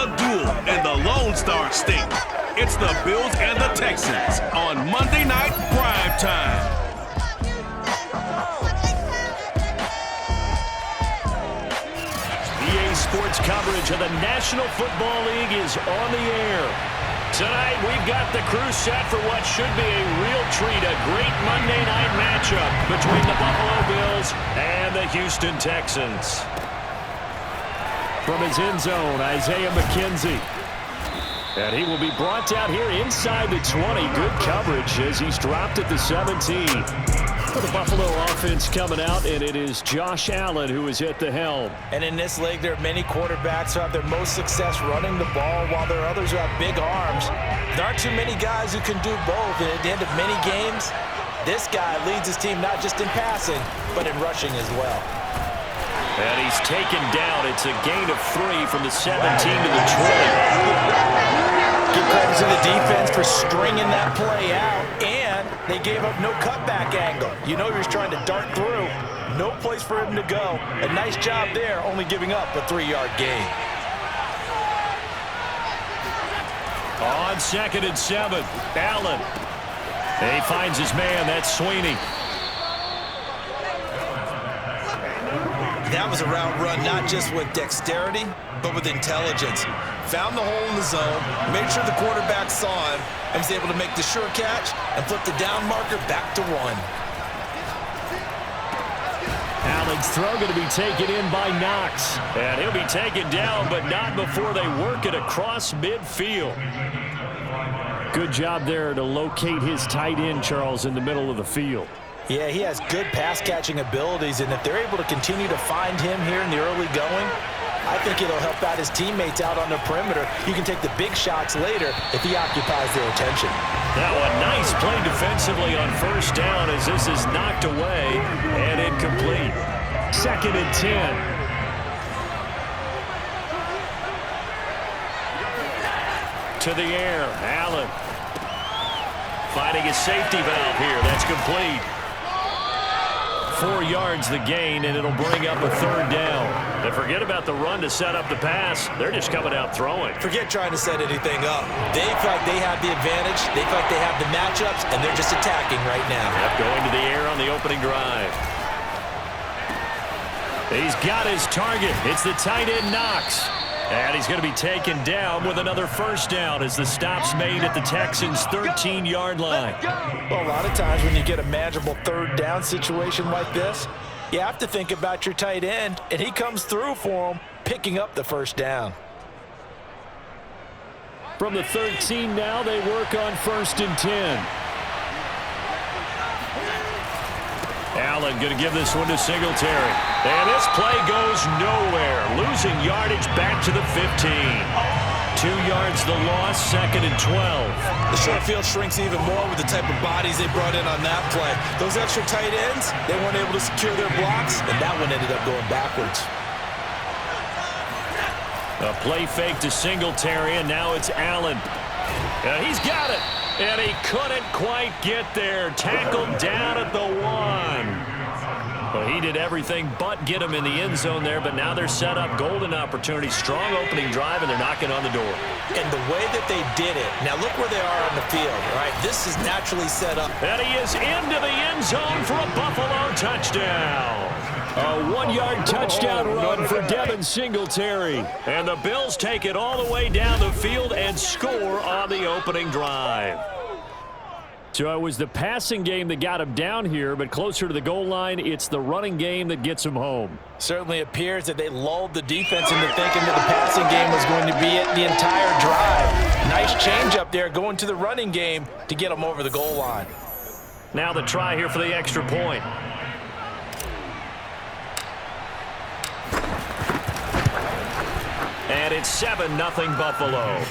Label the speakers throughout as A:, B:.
A: a duel in the Lone Star State. It's the Bills and the Texans on Monday Night Prime Time.
B: EA Sports coverage of the National Football League is on the air. Tonight, we've got the crew set for what should be a real treat, a great Monday night matchup between the Buffalo Bills and the Houston Texans. From his end zone, Isaiah McKenzie. And he will be brought down here inside the 20. Good coverage as he's dropped at the 17. For the Buffalo offense coming out, and it is Josh Allen who is at the helm.
C: And in this league, there are many quarterbacks who have their most success running the ball, while there are others who have big arms. There aren't too many guys who can do both, and at the end of many games, this guy leads his team not just in passing, but in rushing as well.
B: And he's taken down. It's a gain of 3 from the 17 to the 20.
C: Give credit to the defense for stringing that play out, and they gave up no cutback angle. You know he was trying to dart through. No place for him to go. A nice job there, only giving up a 3-yard gain.
B: On 2nd and 7, Allen. And he finds his man. That's Sweeney.
C: That was a route run not just with dexterity, but with intelligence. Found the hole in the zone, made sure the quarterback saw him, and was able to make the sure catch and flip the down marker back to 1.
B: Allen's throw going to be taken in by Knox. And he'll be taken down, but not before they work it across midfield. Good job there to locate his tight end, Charles, in the middle of the field.
C: Yeah, he has good pass-catching abilities, and if they're able to continue to find him here in the early going, I think it'll help out his teammates out on the perimeter. You can take the big shots later if he occupies their attention.
B: Now a nice play defensively on first down as this is knocked away and incomplete. 2nd and 10. To the air, Allen. Finding a safety valve here. That's complete. 4 yards the gain, and it'll bring up a 3rd down. And forget about the run to set up the pass. They're just coming out throwing.
C: Forget trying to set anything up. They feel like they have the advantage. They feel like they have the matchups, and they're just attacking right now.
B: Yep, going to the air on the opening drive. He's got his target. It's the tight end Knox. And he's going to be taken down with another 1st down as the stop's made at the Texans' 13-yard line.
C: Well, a lot of times when you get a manageable 3rd down situation like this, you have to think about your tight end, and he comes through for him, picking up the 1st down.
B: From the 13 now, they work on 1st and 10. Allen going to give this one to Singletary. And this play goes nowhere. Losing yardage back to the 15. 2 yards the loss, 2nd and 12.
C: The short field shrinks even more with the type of bodies they brought in on that play. Those extra tight ends, they weren't able to secure their blocks, and that one ended up going backwards.
B: A play fake to Singletary, and now it's Allen. And he's got it. And he couldn't quite get there. Tackled down at the 1. Well, he did everything but get him in the end zone there, but now they're set up. Golden opportunity, strong opening drive, and they're knocking on the door.
C: And the way that they did it, now look where they are on the field, all right? This is naturally set up.
B: And he is into the end zone for a Buffalo touchdown. A 1-yard touchdown run for Devin Singletary. And the Bills take it all the way down the field and score on the opening drive. So it was the passing game that got him down here, but closer to the goal line, it's the running game that gets him home.
C: Certainly appears that they lulled the defense into thinking that the passing game was going to be it the entire drive. Nice change up there going to the running game to get them over the goal line.
B: Now the try here for the extra point. And it's 7-0 Buffalo.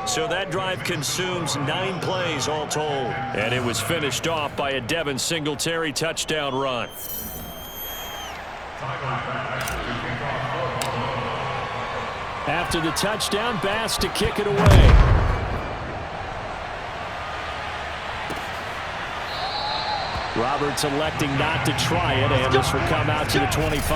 B: So that drive consumes 9 plays all told. And it was finished off by a Devin Singletary touchdown run. After the touchdown, Bass to kick it away. Roberts electing not to try it, and this will come out to the 25.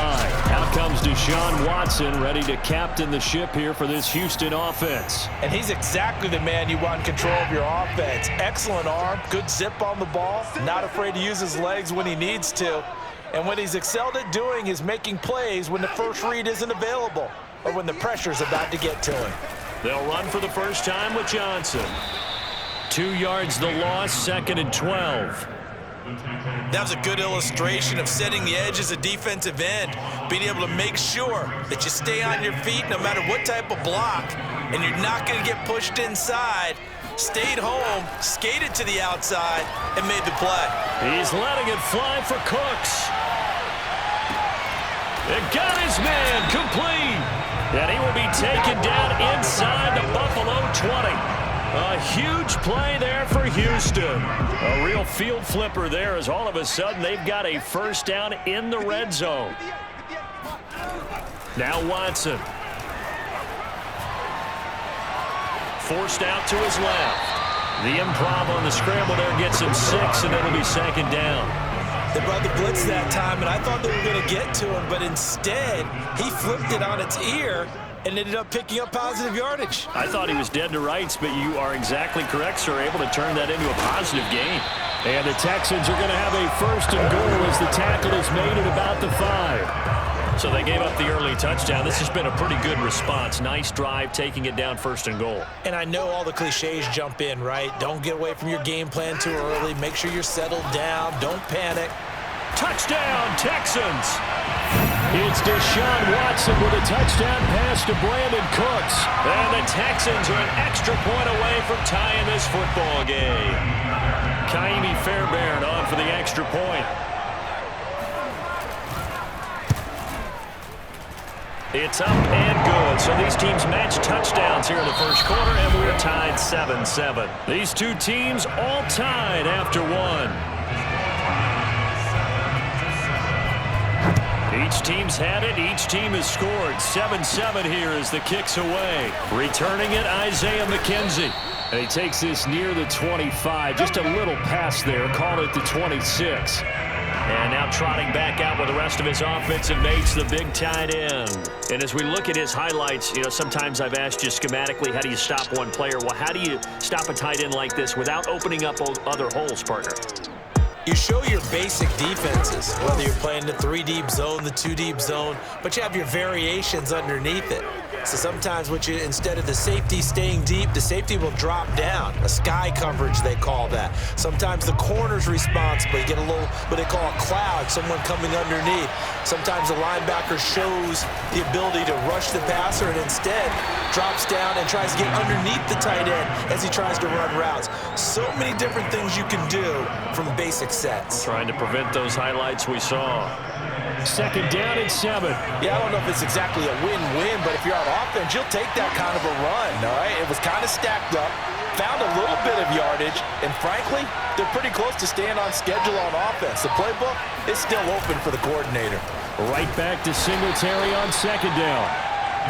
B: Out comes Deshaun Watson, ready to captain the ship here for this Houston offense.
C: And he's exactly the man you want in control of your offense. Excellent arm, good zip on the ball, not afraid to use his legs when he needs to. And what he's excelled at doing is making plays when the first read isn't available or when the pressure's about to get to him.
B: They'll run for the first time with Johnson. 2 yards the loss, 2nd and 12.
C: That was a good illustration of setting the edge as a defensive end, being able to make sure that you stay on your feet no matter what type of block, and you're not going to get pushed inside. Stayed home, skated to the outside, and made the play.
B: He's letting it fly for Cooks. It got his man complete. And he will be taken down inside the Buffalo 20. A huge play there for Houston. A real field flipper there as all of a sudden they've got a first down in the red zone. Now Watson. Forced out to his left. The improv on the scramble there gets him 6, and it'll be 2nd down.
C: They brought the blitz that time, and I thought they were going to get to him, but instead he flipped it on its ear and ended up picking up positive yardage.
B: I thought he was dead to rights, but you are exactly correct, sir. Able to turn that into a positive gain. And the Texans are going to have a 1st and goal as the tackle is made at about the 5. So they gave up the early touchdown. This has been a pretty good response. Nice drive, taking it down 1st and goal.
C: And I know all the cliches jump in, right? Don't get away from your game plan too early. Make sure you're settled down. Don't panic.
B: Touchdown, Texans! It's Deshaun Watson with a touchdown pass to Brandon Cooks. And the Texans are an extra point away from tying this football game. Kaimi Fairbairn on for the extra point. It's up and good. So these teams match touchdowns here in the first quarter, and we're tied 7-7. These two teams all tied after 1. Each team's had it. Each team has scored. 7-7 here as the kick's away. Returning it, Isaiah McKenzie. And he takes this near the 25. Just a little pass there. Call it the 26. And now trotting back out with the rest of his offensive mates, the big tight end. And as we look at his highlights, you know, sometimes I've asked you schematically, how do you stop one player? Well, how do you stop a tight end like this without opening up other holes, partner?
C: You show your basic defenses, whether you're playing the 3-deep zone, the 2-deep zone, but you have your variations underneath it. So sometimes instead of the safety staying deep, the safety will drop down. A sky coverage, they call that. Sometimes the corner's responsible. You get a little, what they call a cloud, someone coming underneath. Sometimes the linebacker shows the ability to rush the passer and instead drops down and tries to get underneath the tight end as he tries to run routes. So many different things you can do from basic sets.
B: Trying to prevent those highlights we saw. 2nd down and 7.
C: Yeah, I don't know if it's exactly a win-win, but if you're on offense, you'll take that kind of a run, all right? It was kind of stacked up, found a little bit of yardage, and frankly, they're pretty close to staying on schedule on offense. The playbook is still open for the coordinator.
B: Right back to Singletary on 2nd down.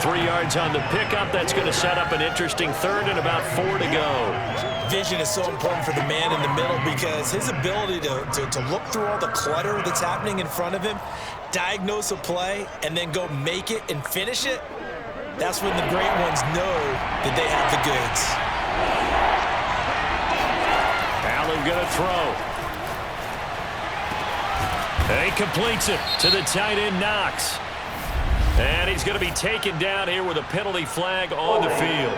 B: 3 yards on the pickup. That's going to set up an interesting 3rd and about 4 to go.
C: Vision is so important for the man in the middle because his ability to look through all the clutter that's happening in front of him, diagnose a play, and then go make it and finish it, that's when the great ones know that they have the goods.
B: Allen going to throw. And he completes it to the tight end, Knox. And he's going to be taken down here with a penalty flag on the field.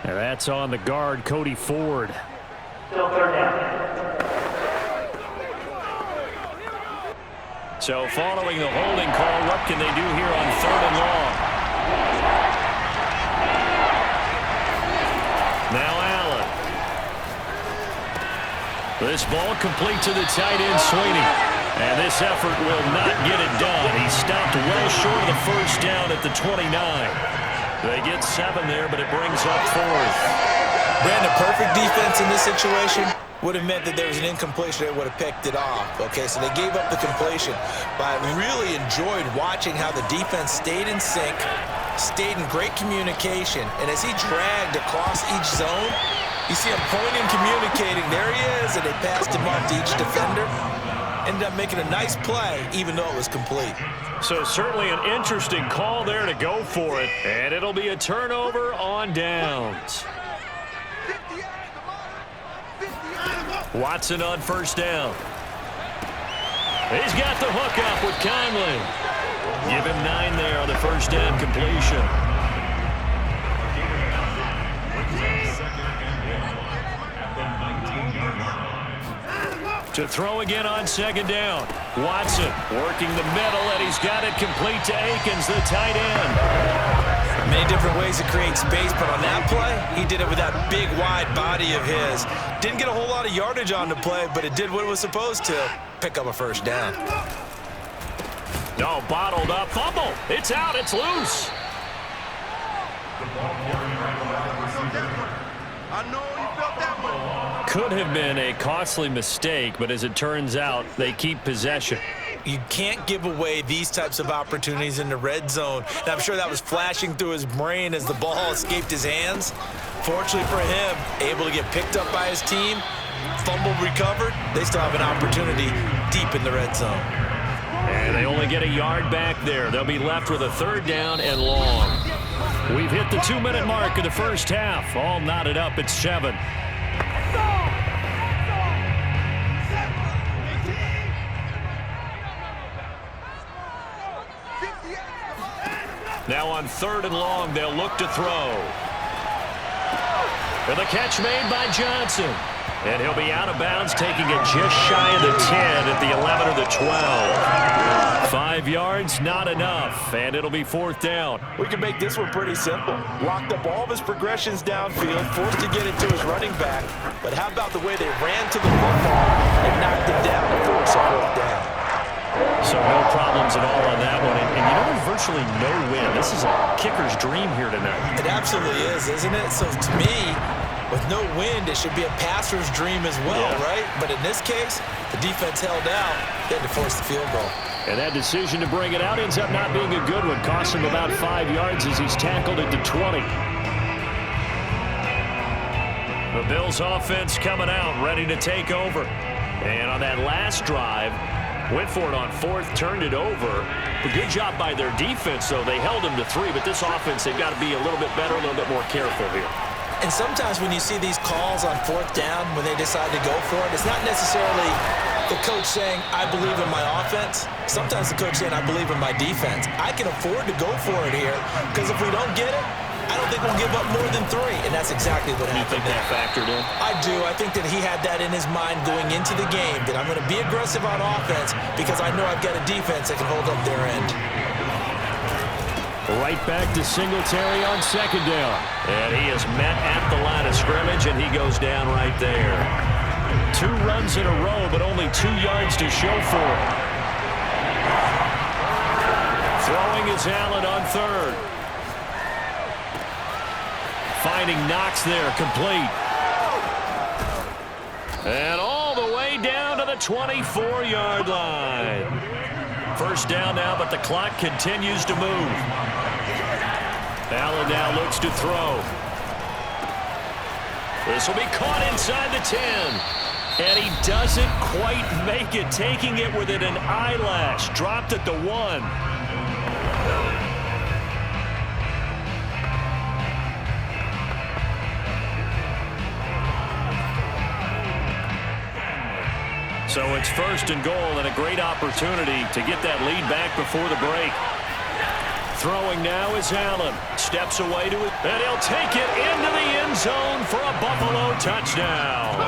B: And that's on the guard, Cody Ford.
D: Still 3rd down.
B: So following the holding call, what can they do here on 3rd and long? Now Allen. This ball complete to the tight end, Sweeney. And this effort will not get it done. He stopped well short of the first down at the 29. They get 7 there, but it brings up 4th.
C: Brandon, perfect defense in this situation would have meant that there was an incompletion that would have picked it off. Okay, so they gave up the completion. But I really enjoyed watching how the defense stayed in sync, stayed in great communication, and as he dragged across each zone, You see him pointing, communicating. There he is, and they passed him off to each defender. Ended up making a nice play, even though it was complete.
B: So certainly an interesting call there to go for it. And it'll be a turnover on downs. Watson on first down. He's got the hook up with Conley. Give him 9 there on the first down completion. To throw again on second down. Watson working the middle, and he's got it complete to Akins, the tight end.
C: Many different ways to create space, but on that play, he did it with that big, wide body of his. Didn't get a whole lot of yardage on the play, but it did what it was supposed to. Pick up a first down.
B: No, bottled up. Fumble. It's out. It's loose.
A: I know you felt that one.
B: Could have been a costly mistake, but as it turns out, they keep possession.
C: You can't give away these types of opportunities in the red zone. And I'm sure that was flashing through his brain as the ball escaped his hands. Fortunately for him, able to get picked up by his team, fumble recovered. They still have an opportunity deep in the red zone.
B: And they only get a yard back there. They'll be left with a third down and long. We've hit the 2-minute mark of the first half. All knotted up at 7. Now on 3rd and long, they'll look to throw. And the catch made by Johnson. And he'll be out of bounds, taking it just shy of the 10 at the 11 or the 12. 5 yards, not enough, and it'll be 4th down.
C: We can make this one pretty simple. Locked up all of his progressions downfield, forced to get it to his running back. But how about the way they ran to the football and knocked it down to force a 4th down?
B: So no problems at all on that one. And you know, virtually no win. This is a kicker's dream here tonight.
C: It absolutely is, isn't it? So to me, with no wind, it should be a passer's dream as well, right? But in this case, the defense held out. They had to force the field goal.
B: And that decision to bring it out ends up not being a good one. Cost him about 5 yards as he's tackled it to 20. The Bills offense coming out, ready to take over. And on that last drive, went for it on 4th, turned it over. A good job by their defense, though. They held them to 3, but this offense, they've got to be a little bit better, a little bit more careful here.
C: And sometimes when you see these calls on 4th down, when they decide to go for it, it's not necessarily the coach saying, I believe in my offense. Sometimes the coach saying, I believe in my defense. I can afford to go for it here, because if we don't get it, I don't think we'll give up more than 3, and that's exactly what happened.
B: You think that factored in?
C: I do. I think that he had that in his mind going into the game, that I'm going to be aggressive on offense because I know I've got a defense that can hold up their end.
B: Right back to Singletary on 2nd down. And he is met at the line of scrimmage, and he goes down right there. 2 runs in a row, but only 2 yards to show for it. Throwing is Allen on 3rd. Finding Knox there, complete. And all the way down to the 24-yard line. First down now, but the clock continues to move. Allen now looks to throw. This will be caught inside the 10. And he doesn't quite make it, taking it within an eyelash. Dropped at the 1. So it's 1st and goal, and a great opportunity to get that lead back before the break. Throwing now is Allen. Steps away to it, and he'll take it into the end zone for a Buffalo touchdown.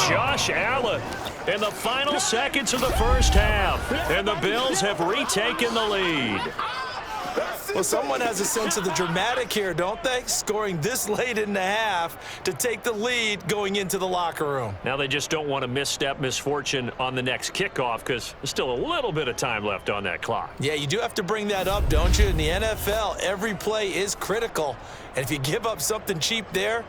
B: Josh Allen in the final seconds of the first half, and the Bills have retaken the lead.
C: Well, someone has a sense of the dramatic here, don't they? Scoring this late in the half to take the lead going into the locker room.
B: Now they just don't want to misstep misfortune on the next kickoff because there's still a little bit of time left on that clock.
C: Yeah, you do have to bring that up, don't you? In the NFL, every play is critical. And if you give up something cheap there,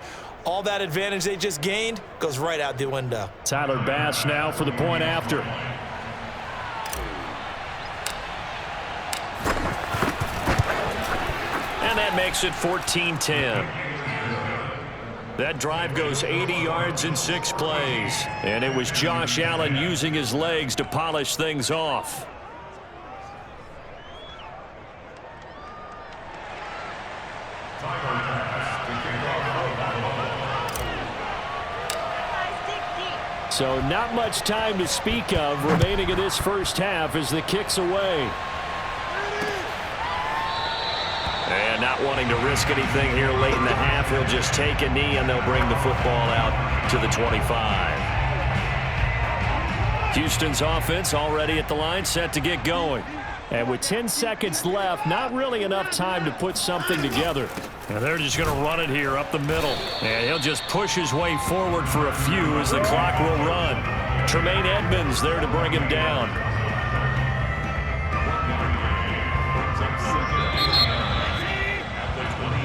C: all that advantage they just gained goes right out the window.
B: Tyler Bass now for the point after. And that makes it 14-10. That drive goes 80 yards in 6 plays. And it was Josh Allen using his legs to polish things off. So not much time to speak of remaining in this first half as the kick's away. And not wanting to risk anything here late in the half, he'll just take a knee and they'll bring the football out to the 25. Houston's offense already at the line, set to get going. And with 10 seconds left, not really enough time to put something together. And they're just going to run it here up the middle. And he'll just push his way forward for a few as the clock will run. Tremaine Edmonds there to bring him down.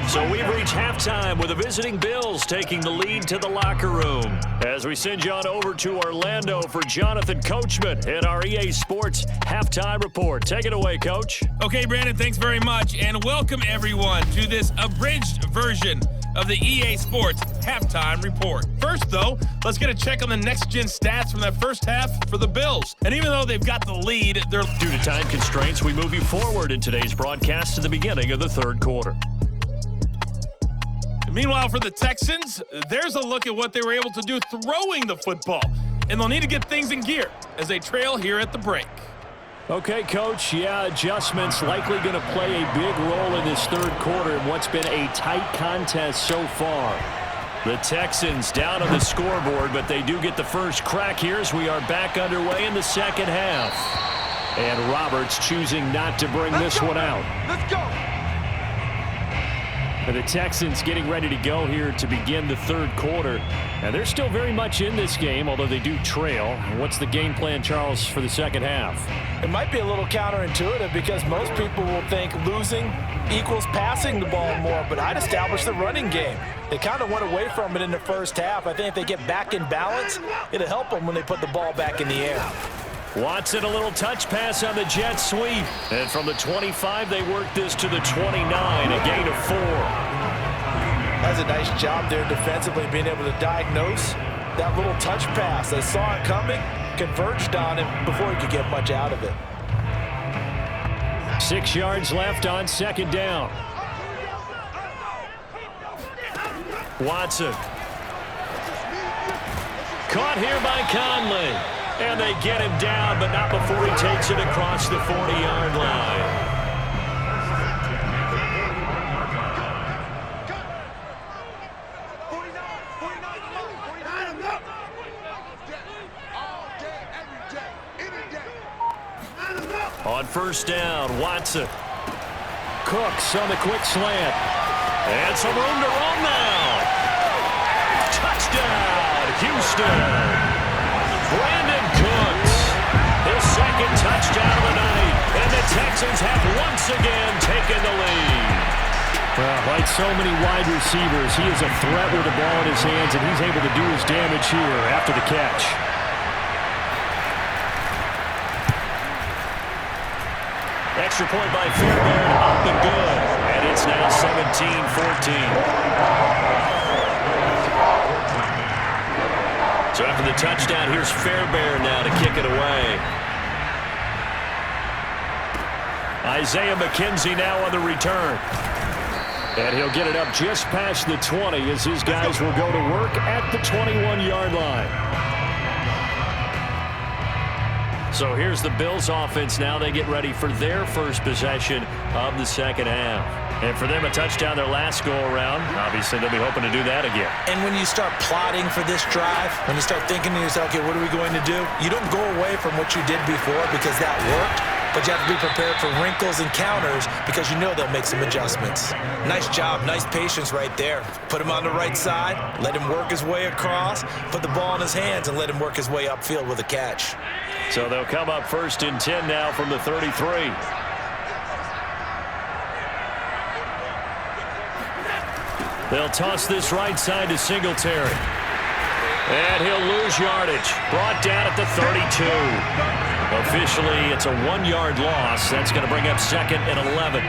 B: So we've reached halftime with the visiting Bills taking the lead to the locker room. As we send you on over to Orlando for Jonathan Coachman at our EA Sports Halftime Report. Take it away, Coach.
E: Okay, Brandon, thanks very much. And welcome, everyone, to this abridged version of the EA Sports Halftime Report. First, though, let's get a check on the next-gen stats from that first half for the Bills. And even though they've got the lead, they're...
B: Due to time constraints, we move you forward in today's broadcast to the beginning of the third quarter.
E: Meanwhile, for the Texans, there's a look at what they were able to do throwing the football. And they'll need to get things in gear as they trail here at the break.
B: Okay, Coach. Yeah, adjustments likely going to play a big role in this third quarter in what's been a tight contest so far. The Texans down on the scoreboard, but they do get the first crack here as we are back underway in the second half. And Roberts choosing not to bring this one out.
F: Let's go.
B: And the Texans getting ready to go here to begin the third quarter. And they're still very much in this game, although they do trail. What's the game plan, Charles, for the second half?
C: It might be a little counterintuitive because most people will think losing equals passing the ball more, but I'd establish the running game. They kind of went away from it in the first half. I think if they get back in balance, it'll help them when they put the ball back in the air.
B: Watson, a little touch pass on the jet sweep. And from the 25, they work this to the 29, a gain of 4.
C: That's a nice job there defensively, being able to diagnose that little touch pass. They saw it coming, converged on him before he could get much out of it.
B: 6 yards left on second down. Watson. Caught here by Conley. And they get him down, but not before he takes it across the 40-yard line. On first down, Watson. Cooks on the quick slant. And some room to run now. Touchdown, Houston. Brandon Cooks, his second touchdown of the night, and the Texans have once again taken the lead. Well, like so many wide receivers, he is a threat with the ball in his hands, and he's able to do his damage here after the catch. Extra point by Fairbairn, up and good, and it's now 17-14. So after the touchdown, here's Fairbairn now to kick it away. Isaiah McKenzie now on the return. And he'll get it up just past the 20 as his guys will go to work at the 21-yard line. So here's the Bills offense now. They get ready for their first possession of the second half. And for them, a touchdown their last go-around. Obviously, they'll be hoping to do that again.
C: And when you start plotting for this drive, when you start thinking to yourself, okay, what are we going to do? You don't go away from what you did before because that worked, but you have to be prepared for wrinkles and counters because you know they'll make some adjustments. Nice job, nice patience right there. Put him on the right side, let him work his way across, put the ball in his hands, and let him work his way upfield with a catch.
B: So they'll come up 1st and 10 now from the 33. They'll toss this right side to Singletary. And he'll lose yardage. Brought down at the 32. Officially, it's a 1-yard loss. That's going to bring up 2nd and 11.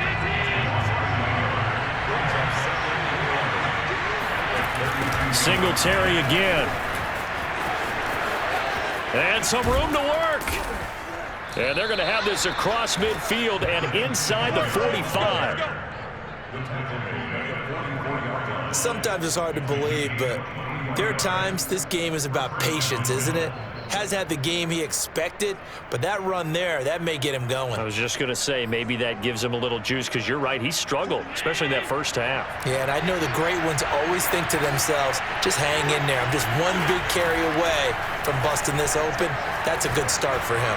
B: Singletary again. And some room to work. And they're going to have this across midfield and inside the 45.
C: Sometimes it's hard to believe, but there are times this game is about patience, isn't it? Hasn't had the game he expected, but that run there, that may get him going.
B: I was just going to say, maybe that gives him a little juice, because you're right, he struggled, especially in that first half.
C: Yeah, and I know the great ones always think to themselves, just hang in there. I'm just one big carry away from busting this open. That's a good start for him.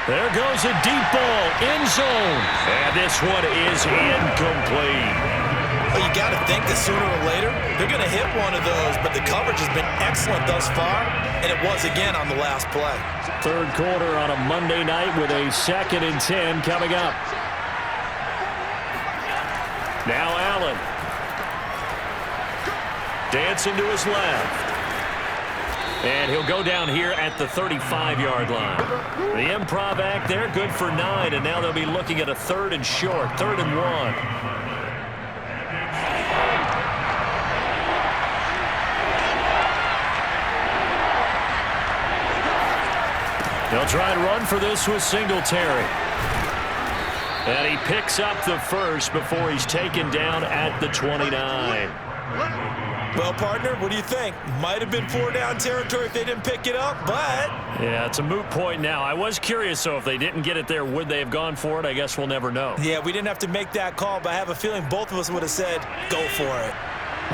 B: There goes a deep ball, end zone. And this one is incomplete.
C: Well, you got to think that sooner or later, they're going to hit one of those, but the coverage has been excellent thus far, and it was again on the last play.
B: Third quarter on a Monday night with a 2nd and 10 coming up. Now Allen. Dancing to his left. And he'll go down here at the 35-yard line. The improv act there, good for 9, and now they'll be looking at a 3rd and short, 3rd and 1. They'll try and run for this with Singletary. And he picks up the first before he's taken down at the 29.
C: Well, partner, what do you think? Might have been 4-down territory if they didn't pick it up, but...
B: Yeah, it's a moot point now. I was curious, so if they didn't get it there, would they have gone for it? I guess we'll never know.
C: Yeah, we didn't have to make that call, but I have a feeling both of us would have said, go for it.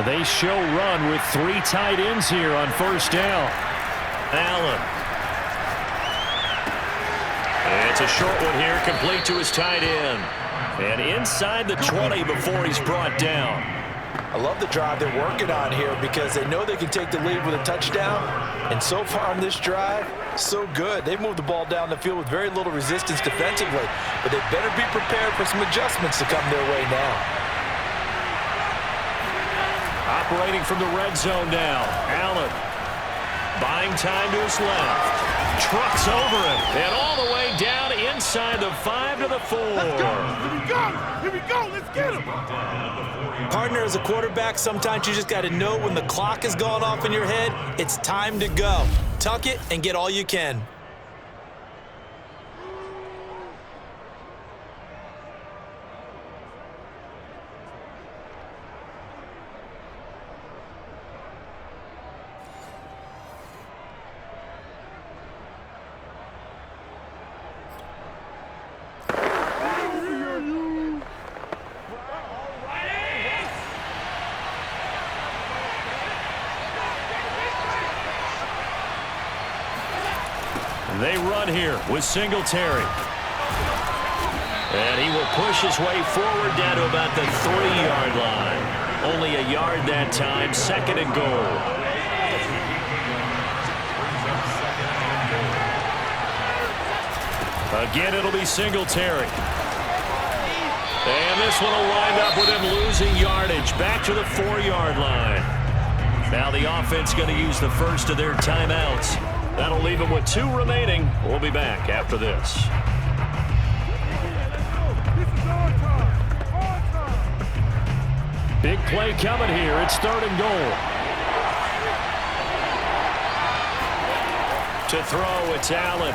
B: They show run with 3 tight ends here on first down. Allen. It's a short one here, complete to his tight end. And inside the 20 before he's brought down.
C: I love the drive they're working on here because they know they can take the lead with a touchdown. And so far on this drive, so good. They've moved the ball down the field with very little resistance defensively, but they better be prepared for some adjustments to come their way now.
B: Operating from the red zone now. Allen buying time to his left. Trucks over it, and all the way down inside the 5 to the 4.
A: Let's go. Here we go. Here we go. Let's get him.
C: Partner, as a quarterback, sometimes you just got to know when the clock is going off in your head, it's time to go. Tuck it and get all you can.
B: They run here with Singletary. And he will push his way forward down to about the 3-yard line. Only a yard that time, 2nd and goal. Again, it'll be Singletary. And this one will wind up with him losing yardage back to the 4-yard line. Now the offense going to use the first of their timeouts. That'll leave them with 2 remaining. We'll be back after this. Big play coming here. It's 3rd and goal. To throw, it's Allen.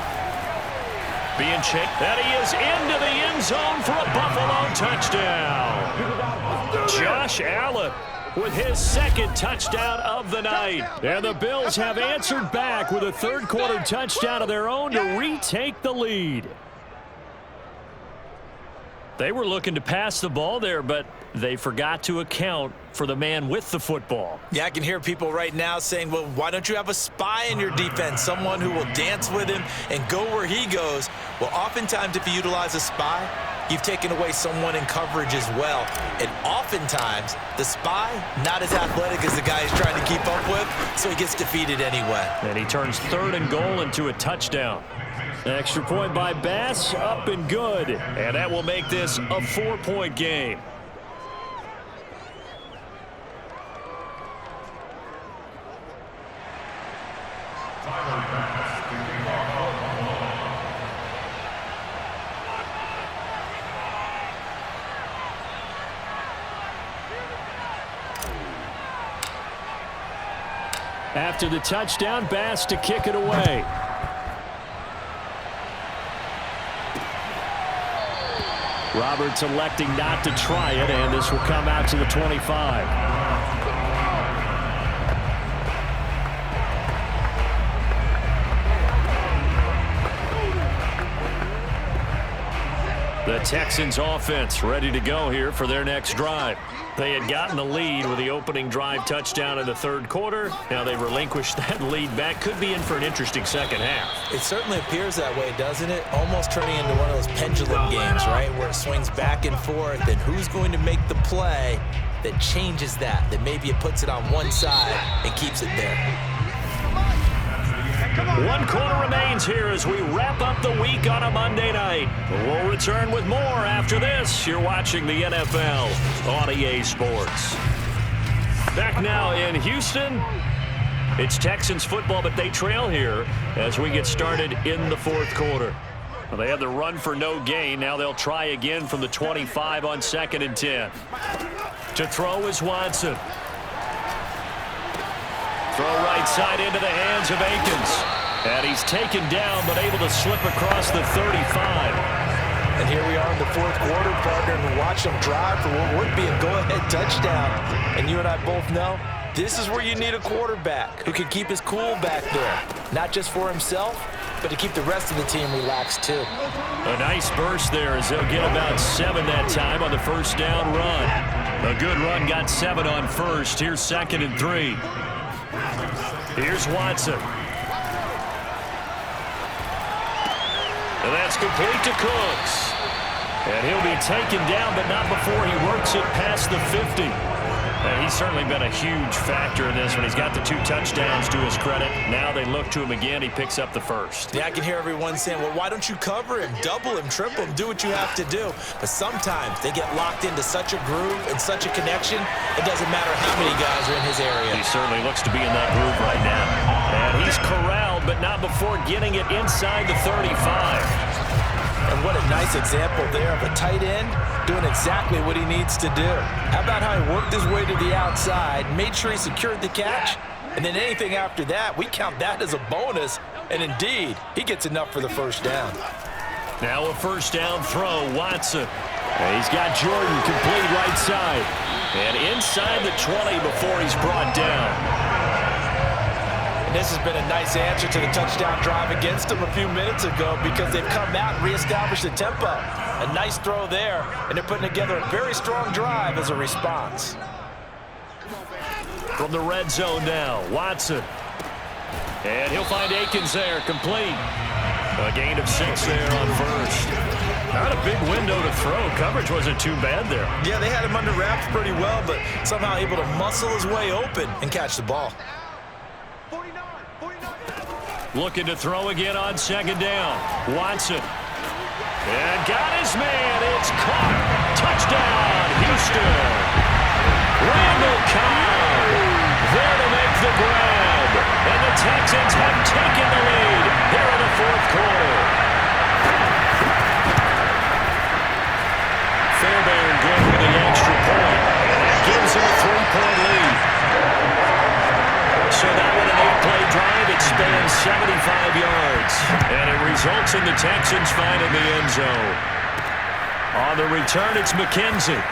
B: Being checked. And he is into the end zone for a Buffalo touchdown. Josh Allen with his 2nd touchdown of the night. And the Bills have answered back with a 3rd quarter touchdown of their own to retake the lead. They were looking to pass the ball there, but they forgot to account for the man with the football.
C: Yeah, I can hear people right now saying, well, why don't you have a spy in your defense, someone who will dance with him and go where he goes? Well, oftentimes if you utilize a spy, you've taken away someone in coverage as well. And oftentimes, the spy, not as athletic as the guy he's trying to keep up with, so he gets defeated anyway.
B: And he turns 3rd and goal into a touchdown. Extra point by Bass, up and good. And that will make this a 4-point game. After the touchdown, Bass to kick it away. Roberts electing not to try it, and this will come out to the 25. The Texans offense ready to go here for their next drive. They had gotten the lead with the opening drive touchdown in the third quarter. Now they relinquished that lead back. Could be in for an interesting second half.
C: It certainly appears that way, doesn't it? Almost turning into one of those pendulum games, right, where it swings back and forth, and who's going to make the play that changes that maybe it puts it on one side and keeps it there.
B: 1 quarter remains here as we wrap up the week on a Monday night. We'll return with more after this. You're watching the NFL on EA Sports. Back now in Houston. It's Texans football, but they trail here as we get started in the fourth quarter. Well, they had the run for no gain. Now they'll try again from the 25 on 2nd and 10. To throw is Watson. Throw right side into the hands of Akins. And he's taken down, but able to slip across the 35.
C: And here we are in the fourth quarter, partner, and watch them drive for what would be a go-ahead touchdown. And you and I both know this is where you need a quarterback who can keep his cool back there. Not just for himself, but to keep the rest of the team relaxed too.
B: A nice burst there as they'll get about 7 that time on the first down run. A good run, got 7 on first. Here's 2nd and 3. Here's Watson. And that's complete to Cooks. And he'll be taken down, but not before he works it past the 50. And he's certainly been a huge factor in this one. He's got the 2 touchdowns to his credit. Now they look to him again. He picks up the first.
C: Yeah, I can hear everyone saying, well, why don't you cover him, double him, triple him, do what you have to do. But sometimes they get locked into such a groove and such a connection, it doesn't matter how many guys are in his area.
B: He certainly looks to be in that groove right now. And he's corralled, but not before getting it inside the 35.
C: And what a nice example there of a tight end doing exactly what he needs to do. How about how he worked his way to the outside, made sure he secured the catch, and then anything after that, we count that as a bonus. And indeed, he gets enough for the first down.
B: Now a first down throw, Watson. And he's got Jordan complete right side. And inside the 20 before he's brought down.
C: This has been a nice answer to the touchdown drive against them a few minutes ago because they've come out and reestablished the tempo. A nice throw there, and they're putting together a very strong drive as a response.
B: From the red zone now, Watson. And he'll find Akins there, complete. A gain of 6 there on first. Not a big window to throw. Coverage wasn't too bad there.
C: Yeah, they had him under wraps pretty well, but somehow able to muscle his way open and catch the ball.
B: Looking to throw again on 2nd down. Watson. And got his man. It's caught. Touchdown, Houston. Randall Cobb there to make the grab. And the Texans have taken the lead here in the fourth quarter. Fairbairn good for the extra point. And that gives him a 3-point lead. So now with an 8-play drive, it spans 75 yards. And it results in the Texans finding the end zone. On the return, it's McKenzie.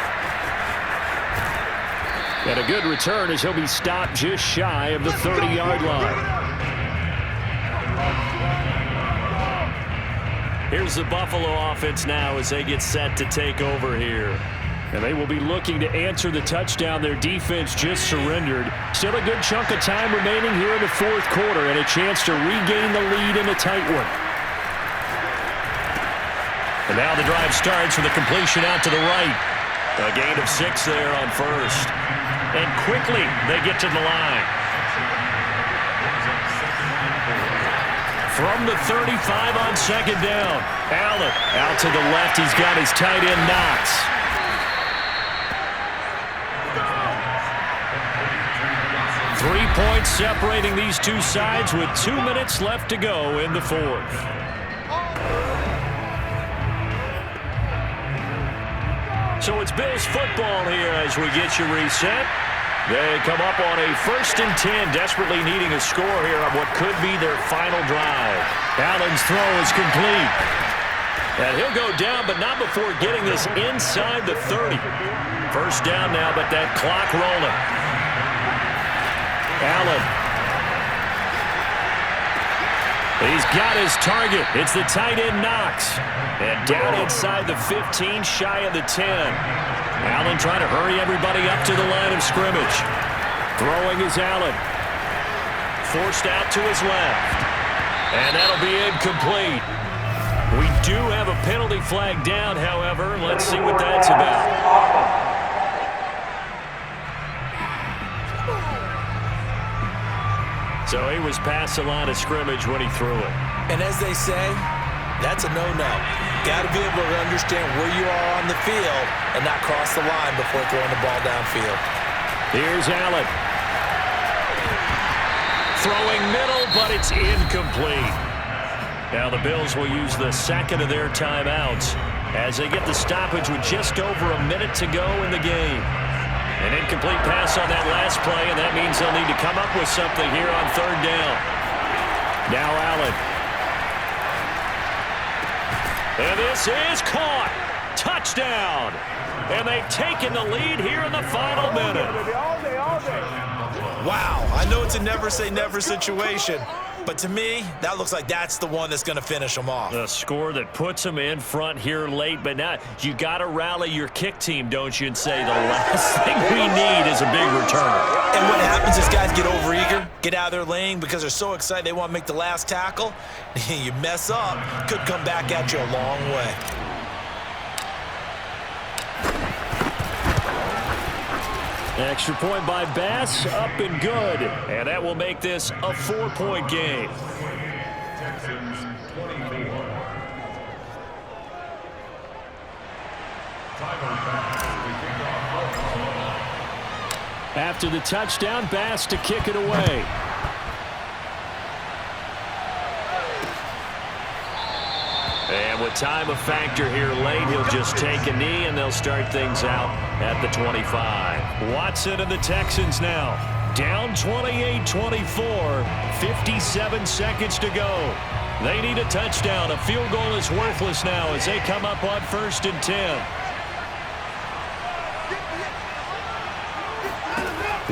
B: And a good return as he'll be stopped just shy of the 30-yard line. Here's the Buffalo offense now as they get set to take over here. And they will be looking to answer the touchdown their defense just surrendered. Still a good chunk of time remaining here in the fourth quarter and a chance to regain the lead in a tight one. And now the drive starts with a completion out to the right. A gain of 6 there on first. And quickly they get to the line. From the 35 on 2nd down. Allen out to the left. He's got his tight end Knox. Three points separating these two sides with 2 minutes left to go in the fourth. So it's Bills football here as we get you reset. They come up on a 1st and 10, desperately needing a score here on what could be their final drive. Allen's throw is complete. And he'll go down, but not before getting this inside the 30. 1st down now, but that clock rolling. Allen. He's got his target. It's the tight end Knox. And down inside the 15, shy of the 10. Allen trying to hurry everybody up to the line of scrimmage. Throwing is Allen. Forced out to his left. And that'll be incomplete. We do have a penalty flag down, however. Let's see what that's about. So he was past the line of scrimmage when he threw it.
C: And as they say, that's a no-no. Got to be able to understand where you are on the field and not cross the line before throwing the ball downfield.
B: Here's Allen. Throwing middle, but it's incomplete. Now the Bills will use the 2nd of their timeouts as they get the stoppage with just over a minute to go in the game. An incomplete pass on that last play, and that means they'll need to come up with something here on 3rd down. Now Allen. And this is caught. Touchdown. And they've taken the lead here in the final minute.
C: Wow, I know it's a never-say-never situation, but to me, that looks like that's the one that's going to finish them off.
B: The score that puts them in front here late, but now you got to rally your kick team, don't you, and say the last thing we need is a big return.
C: And what happens is guys get overeager, get out of their lane because they're so excited they want to make the last tackle. You mess up, could come back at you a long way.
B: Extra point by Bass, up and good. And that will make this a 4-point game. After the touchdown, Bass to kick it away. And with time a factor here late, he'll just take a knee, and they'll start things out at the 25. Watson and the Texans now. Down 28-24, 57 seconds to go. They need a touchdown. A field goal is worthless now as they come up on 1st and 10.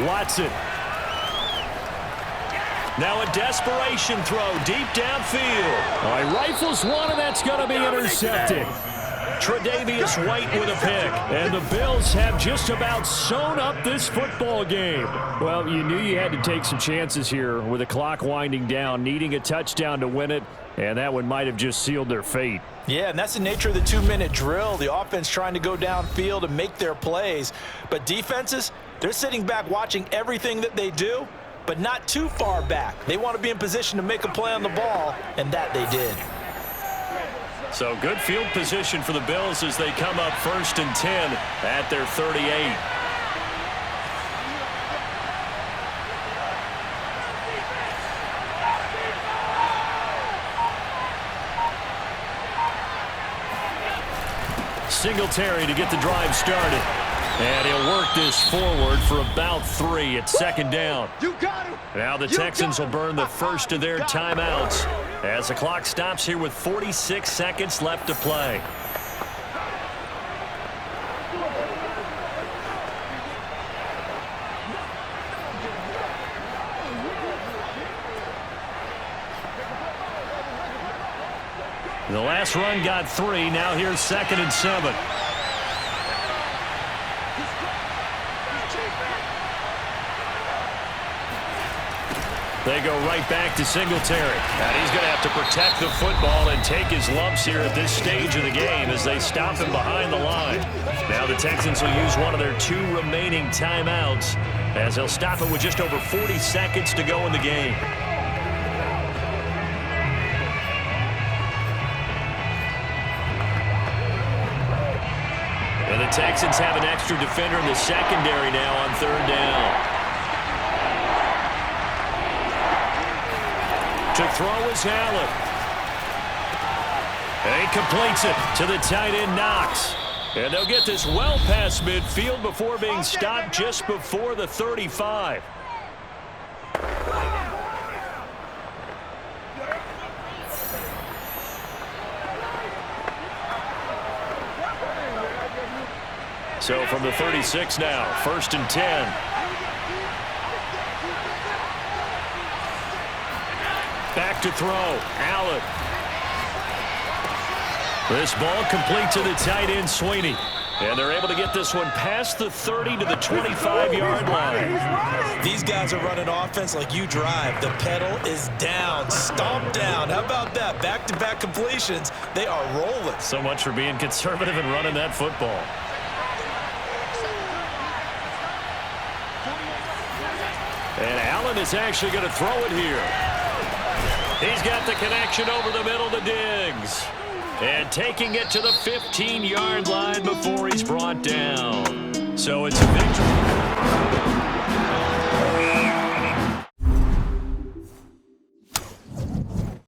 B: Watson. Now a desperation throw deep downfield. All right, rifles one, and that's going to be intercepted. Tre'Davious White with a pick. And the Bills have just about sewn up this football game. Well, you knew you had to take some chances here with the clock winding down, needing a touchdown to win it, and that one might have just sealed their fate.
C: Yeah, and that's the nature of the 2-minute drill. The offense trying to go downfield and make their plays. But defenses, they're sitting back watching everything that they do, but not too far back. They want to be in position to make a play on the ball, and that they did.
B: So good field position for the Bills as they come up 1st and 10 at their 38. Singletary to get the drive started. And he'll work this forward for about 3 at 2nd down. Now the Texans will burn the first of their timeouts as the clock stops here with 46 seconds left to play. The last run got 3. Now here's 2nd and 7. They go right back to Singletary. And he's going to have to protect the football and take his lumps here at this stage of the game as they stop him behind the line. Now the Texans will use one of their 2 remaining timeouts as they'll stop it with just over 40 seconds to go in the game. And the Texans have an extra defender in the secondary now on 3rd down. To throw is Allen. And he completes it to the tight end Knox. And they'll get this well past midfield before being stopped just before the 35. So from the 36 now, 1st and 10. Back to throw, Allen. This ball complete to the tight end, Sweeney. And they're able to get this one past the 30 to the 25-yard line.
C: These guys are running offense like you drive. The pedal is down, stomp down. How about that? Back-to-back completions. They are rolling.
B: So much for being conservative and running that football. And Allen is actually going to throw it here. He's got the connection over the middle to Diggs. And taking it to the 15-yard line before he's brought down. So it's